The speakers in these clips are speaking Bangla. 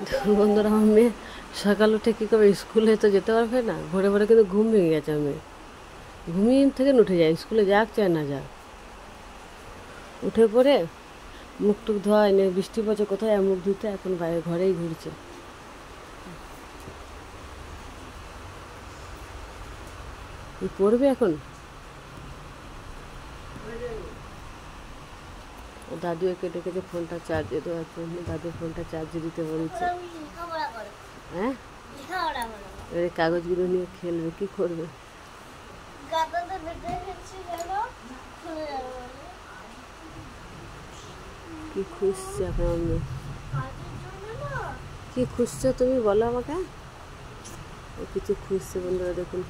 বন্ধুরা, আমার মেয়ে সকাল উঠে কী করবে, স্কুলে তো যেতে পারবে না, ভোরে ভোরে কিন্তু ঘুম ভেঙে গেছে। আমি ঘুমিয়ে থেকে উঠে যায়, স্কুলে যাক চায় না যাক, উঠে পড়ে মুখ টুক ধোয়া এনে বৃষ্টি পড়ছে কোথায় মুখ ধুতে, এখন বাইরে ঘরেই ঘুরছে। পড়বে এখন। দাদুও কেটে কেটে ফোনটা চার্জে দেওয়ার জন্য, দাদুর ফোনটা চার্জে দিতে বলছে। হ্যাঁ, কাগজগুলো নিয়ে খেলবে, কি করবে? কি খুঁজছে এখন আমি? কি খুঁজছো তুমি, বলো আমাকে। কিছু খুঁজছে বন্ধুরা, দেখুন।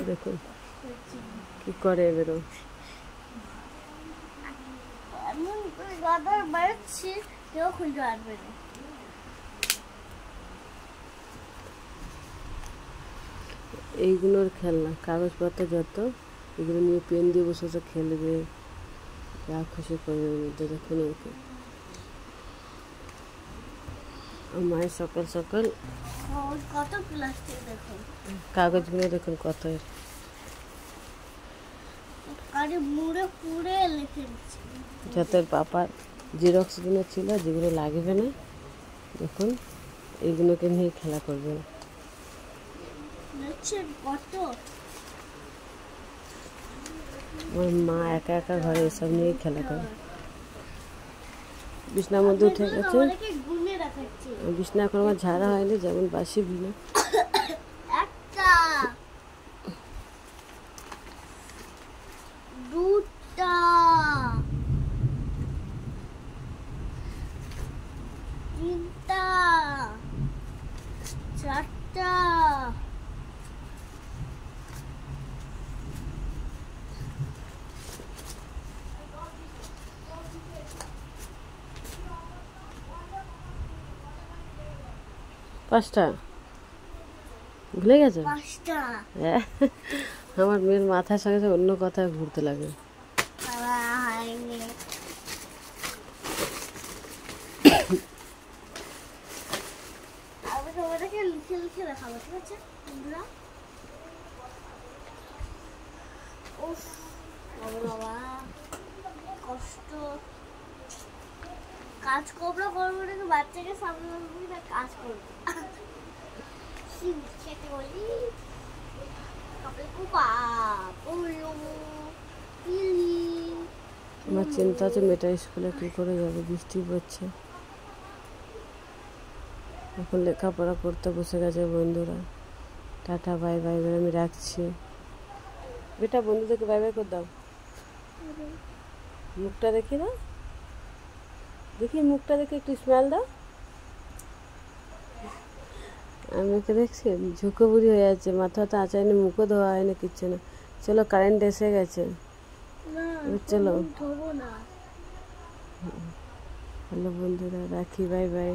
দেখুন কি করে এবারও। এইগুলোর খেলনা, কাগজপত্র যত, এগুলো নিয়ে পেন দিয়ে বসে বসে খেলবে, যা খুশি করবে এর মধ্যে। দেখুন ওকে, মায়ের সকাল সকাল কত প্লাস্টিক, দেখুন কাগজগুলো, দেখুন কত, মুড়ে পুড়ে লিখে দিচ্ছে। যত পাপার জেরক্সগুলো ছিল, যেগুলো লাগবে না, দেখুন এইগুলোকে নিয়ে খেলা করবে। কত আমার মা একা একা ঘরে এসব নিয়েই খেলা করে। বিছনার মধ্যে উঠে গেছে, বিছনা এখন আমার ঝাড়া হয়নি, যেমন বাসি বিনা। একটা, দুটা, তিনটা, চারটা, পাঁচটা, ভুলে গেছে। পাঁচটা। হ্যাঁ, আমার মেয়ের মাথার সঙ্গে সঙ্গে অন্য কথায় ঘুরতে লাগে। আমি তোমাদেরকে লিখে লিখে দেখাবো, ঠিক আছে বন্ধুরা? উফ বাবা, কষ্ট। কাজ করবো করবো নাকি বাচ্চাকে সামনে কাজ করবো, খেতে বলি আমার চিন্তা আছে মেয়েটা স্কুলে কী করে যাবে, বৃষ্টি পড়ছে। এখন লেখাপড়া করতে বসে গেছে বন্ধুরা। টাটা বাই বাই, আমি রাখছি। বেটা বন্ধুদেরকে বাই বাই করে দাও। মুখটা দেখি না, দেখি মুখটা দেখে একটু স্মেল দাও। আমাকে দেখছি ঝুঁকো বুড়ি হয়ে যাচ্ছে, মাথা তো আঁচায়নি, মুখও ধোয়া হয়নি, কিচ্ছু না। চলো, কারেন্ট এসে গেছে, চলো। হ্যালো বন্ধুরা, রাখি, বাই বাই।